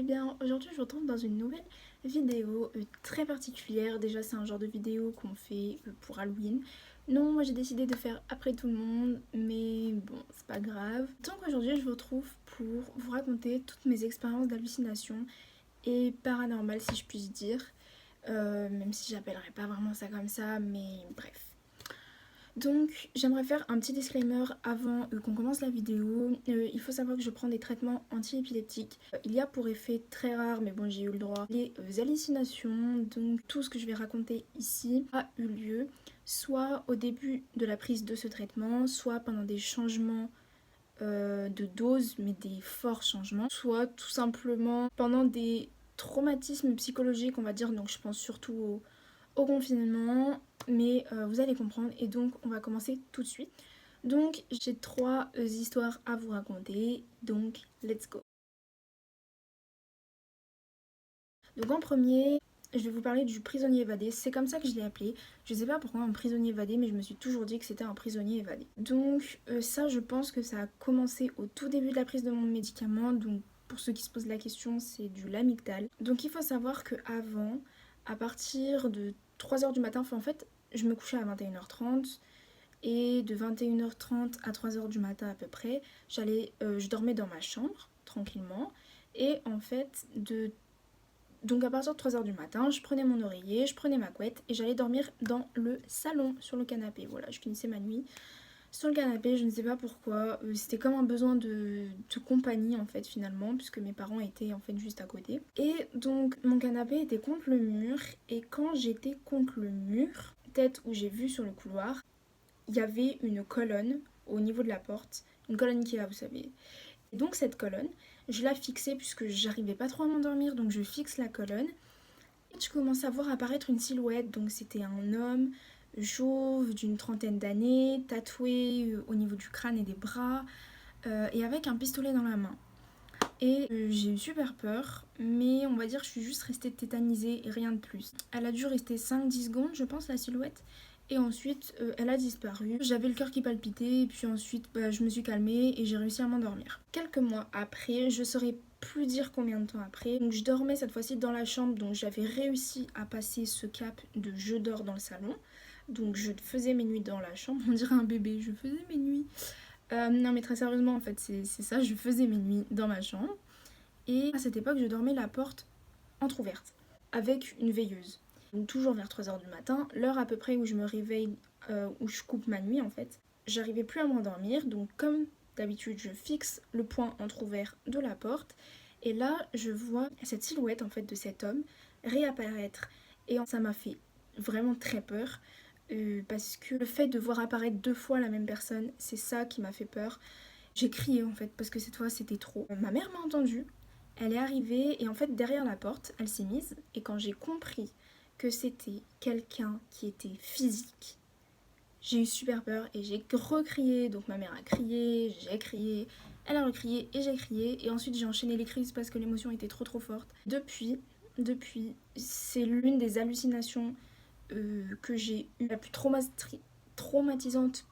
allez bien? Aujourd'hui je vous retrouve dans une nouvelle vidéo très particulière. Déjà c'est un genre de vidéo qu'on fait pour Halloween. Non, moi j'ai décidé de faire après tout le monde, mais bon c'est pas grave. Donc aujourd'hui je vous retrouve pour vous raconter toutes mes expériences d'hallucination et paranormales si je puis dire. Même si j'appellerais pas vraiment ça comme ça, mais bref. Donc j'aimerais faire un petit disclaimer avant qu'on commence la vidéo. Il faut savoir que je prends des traitements anti-épileptiques. Il y a pour effet très rare, mais bon j'ai eu le droit, les hallucinations. Donc tout ce que je vais raconter ici a eu lieu soit au début de la prise de ce traitement, soit pendant des changements de dose, mais des forts changements, soit tout simplement pendant des traumatismes psychologiques on va dire. Donc je pense surtout au confinement, mais vous allez comprendre et donc on va commencer tout de suite. Donc j'ai trois histoires à vous raconter, donc let's go. Donc en premier, je vais vous parler du prisonnier évadé, c'est comme ça que je l'ai appelé. Je sais pas pourquoi un prisonnier évadé, mais je me suis toujours dit que c'était un prisonnier évadé. Donc ça je pense que ça a commencé au tout début de la prise de mon médicament, donc pour ceux qui se posent la question c'est du Lamictal. Donc il faut savoir que avant, à partir de 3h du matin, enfin en fait je me couchais à 21h30 et de 21h30 à 3h du matin à peu près, je dormais dans ma chambre tranquillement et en fait donc à partir de 3h du matin, je prenais mon oreiller, je prenais ma couette et j'allais dormir dans le salon sur le canapé. Voilà, je finissais ma nuit sur le canapé, je ne sais pas pourquoi. C'était comme un besoin de compagnie en fait finalement, puisque mes parents étaient en fait juste à côté. Et donc mon canapé était contre le mur et quand j'étais contre le mur, peut-être où j'ai vu sur le couloir, il y avait une colonne au niveau de la porte, une colonne Ikea vous savez. Et donc cette colonne, je la fixais puisque j'arrivais pas trop à m'endormir, donc je fixe la colonne. Et je commence à voir apparaître une silhouette, donc c'était un homme chauve d'une trentaine d'années, tatoué au niveau du crâne et des bras, et avec un pistolet dans la main. Et j'ai eu super peur, mais on va dire que je suis juste restée tétanisée et rien de plus. Elle a dû rester 5-10 secondes, je pense, la silhouette. Et ensuite, elle a disparu. J'avais le cœur qui palpitait, et puis ensuite, je me suis calmée et j'ai réussi à m'endormir. Quelques mois après, je saurais plus dire combien de temps après, donc je dormais cette fois-ci dans la chambre, donc j'avais réussi à passer ce cap de je dors dans le salon. Donc je faisais mes nuits dans la chambre, on dirait un bébé, je faisais mes nuits. Non mais très sérieusement en fait c'est ça, je faisais mes nuits dans ma chambre. Et à cette époque je dormais la porte entrouverte avec une veilleuse. Donc toujours vers 3h du matin, l'heure à peu près où je me réveille, où je coupe ma nuit en fait. J'arrivais plus à m'endormir, donc comme d'habitude je fixe le point entrouvert de la porte. Et là je vois cette silhouette en fait de cet homme réapparaître. Et ça m'a fait vraiment très peur. Parce que le fait de voir apparaître 2 fois la même personne, c'est ça qui m'a fait peur. J'ai crié en fait parce que cette fois c'était trop. Ma mère m'a entendue, elle est arrivée et en fait derrière la porte elle s'est mise et quand j'ai compris que c'était quelqu'un qui était physique, j'ai eu super peur et j'ai recrié. Donc ma mère a crié, j'ai crié, elle a recrié et j'ai crié et ensuite j'ai enchaîné les crises parce que l'émotion était trop forte. Depuis, c'est l'une des hallucinations que j'ai eu la plus traumatisante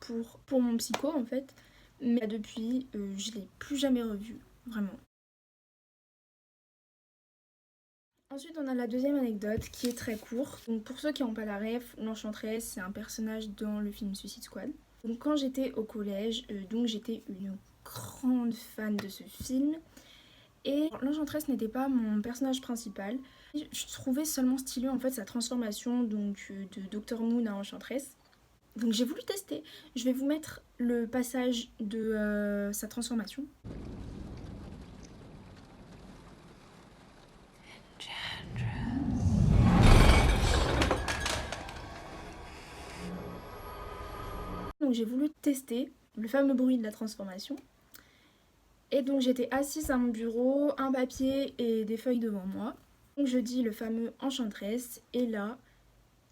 pour mon psycho en fait. Mais depuis, je l'ai plus jamais revue, vraiment. Ensuite, on a la deuxième anecdote qui est très courte. Donc, pour ceux qui n'ont pas la ref, l'Enchantresse, c'est un personnage dans le film Suicide Squad. Donc, quand j'étais au collège, donc j'étais une grande fan de ce film. Et l'Enchantresse n'était pas mon personnage principal. Je trouvais seulement stylé en fait sa transformation donc de Dr Moon à Enchantresse. Donc j'ai voulu tester. Je vais vous mettre le passage de sa transformation. Donc j'ai voulu tester le fameux bruit de la transformation. Et donc j'étais assise à mon bureau, un papier et des feuilles devant moi. Donc je dis le fameux Enchantresse et là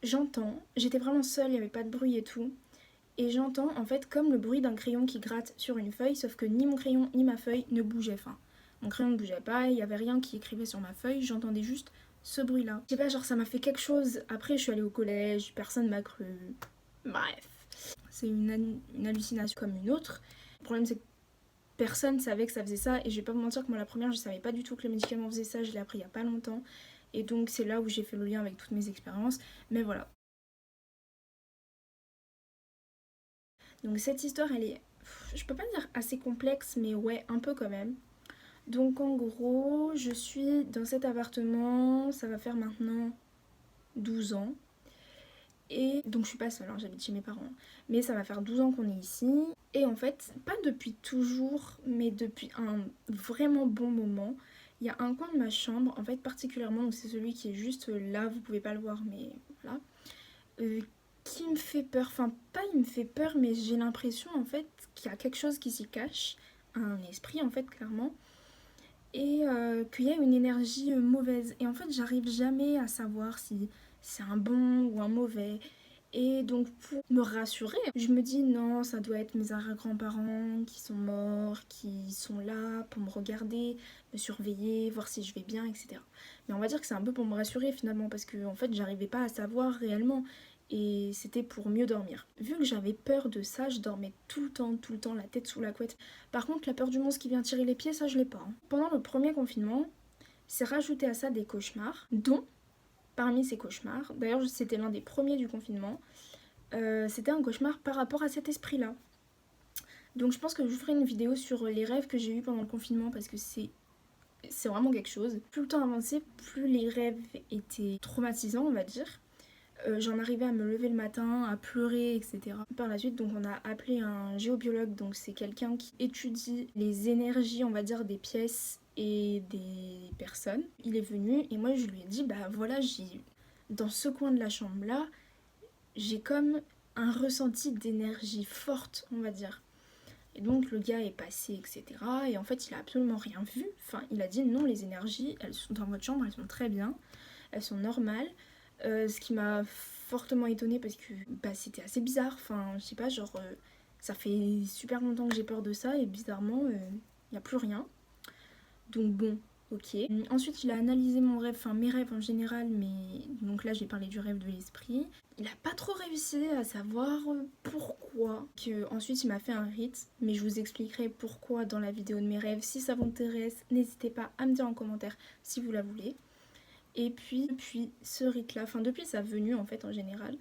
j'entends, j'étais vraiment seule, il n'y avait pas de bruit et tout. Et j'entends en fait comme le bruit d'un crayon qui gratte sur une feuille, sauf que ni mon crayon ni ma feuille ne bougeaient. Enfin, mon crayon ne bougeait pas, il n'y avait rien qui écrivait sur ma feuille, j'entendais juste ce bruit-là. Je sais pas, genre ça m'a fait quelque chose. Après, je suis allée au collège, personne m'a cru. Bref, c'est une hallucination comme une autre. Le problème, c'est que personne savait que ça faisait ça. Et je vais pas vous mentir que moi la première je savais pas du tout que les médicaments faisaient ça, je l'ai appris il y a pas longtemps. Et donc c'est là où j'ai fait le lien avec toutes mes expériences. Mais voilà. Donc cette histoire elle est, je peux pas dire assez complexe, mais ouais un peu quand même. Donc en gros je suis dans cet appartement, ça va faire maintenant 12 ans. Et donc je suis pas seule, hein, j'habite chez mes parents. Mais ça va faire 12 ans qu'on est ici. Et en fait, pas depuis toujours, mais depuis un vraiment bon moment, il y a un coin de ma chambre, en fait particulièrement, donc c'est celui qui est juste là, vous pouvez pas le voir, mais voilà, euh, qui me fait peur. Enfin, pas il me fait peur, mais j'ai l'impression en fait qu'il y a quelque chose qui s'y cache, un esprit en fait, clairement, et qu'il y a une énergie mauvaise. Et en fait, j'arrive jamais à savoir si c'est un bon ou un mauvais. Et donc pour me rassurer, je me dis non, ça doit être mes arrière-grands-parents qui sont morts, qui sont là pour me regarder, me surveiller, voir si je vais bien, etc. Mais on va dire que c'est un peu pour me rassurer finalement, parce que en fait j'arrivais pas à savoir réellement. Et c'était pour mieux dormir. Vu que j'avais peur de ça, je dormais tout le temps, la tête sous la couette. Par contre, la peur du monstre qui vient tirer les pieds, ça je l'ai pas, hein. Pendant le premier confinement, c'est rajouté à ça des cauchemars, dont parmi ces cauchemars, d'ailleurs c'était l'un des premiers du confinement, c'était un cauchemar par rapport à cet esprit-là. Donc je pense que je vous ferai une vidéo sur les rêves que j'ai eus pendant le confinement parce que c'est vraiment quelque chose. Plus le temps avançait, plus les rêves étaient traumatisants, on va dire. J'en arrivais à me lever le matin, à pleurer, etc. Par la suite, donc on a appelé un géobiologue, donc c'est quelqu'un qui étudie les énergies, on va dire, des pièces et des personnes. Il est venu et moi je lui ai dit, bah voilà, dans ce coin de la chambre là, j'ai comme un ressenti d'énergie forte, on va dire. Et donc le gars est passé, etc. Et en fait, il a absolument rien vu. Enfin, il a dit non, les énergies, elles sont dans votre chambre, elles sont très bien, elles sont normales. Ce qui m'a fortement étonnée parce que bah, c'était assez bizarre. Enfin, je sais pas, genre, ça fait super longtemps que j'ai peur de ça et bizarrement, il n'y a plus rien. Donc bon, ok. Ensuite, il a analysé mon rêve, enfin mes rêves en général, mais donc là, j'ai parlé du rêve de l'esprit. Il a pas trop réussi à savoir pourquoi. Ensuite, il m'a fait un rite, mais je vous expliquerai pourquoi dans la vidéo de mes rêves. Si ça vous intéresse, n'hésitez pas à me dire en commentaire si vous la voulez. Et puis, depuis ce rite-là, enfin depuis sa venue en fait en général,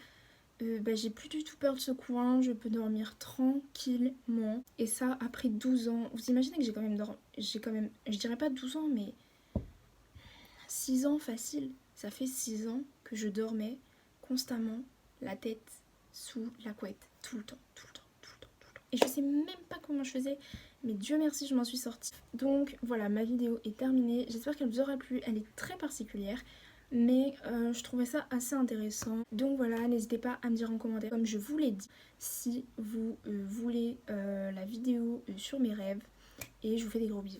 bah, j'ai plus du tout peur de ce coin, je peux dormir tranquillement. Et ça après 12 ans. Vous imaginez que j'ai quand même, je dirais pas 12 ans, mais 6 ans facile. Ça fait 6 ans que je dormais constamment la tête sous la couette, tout le temps, tout le temps, tout le temps, tout le temps. Et je sais même pas comment je faisais, mais Dieu merci, je m'en suis sortie. Donc voilà, ma vidéo est terminée. J'espère qu'elle vous aura plu. Elle est très particulière, mais je trouvais ça assez intéressant. Donc voilà, n'hésitez pas à me dire en commentaire, comme je vous l'ai dit, si vous voulez la vidéo sur mes rêves. Et je vous fais des gros bisous.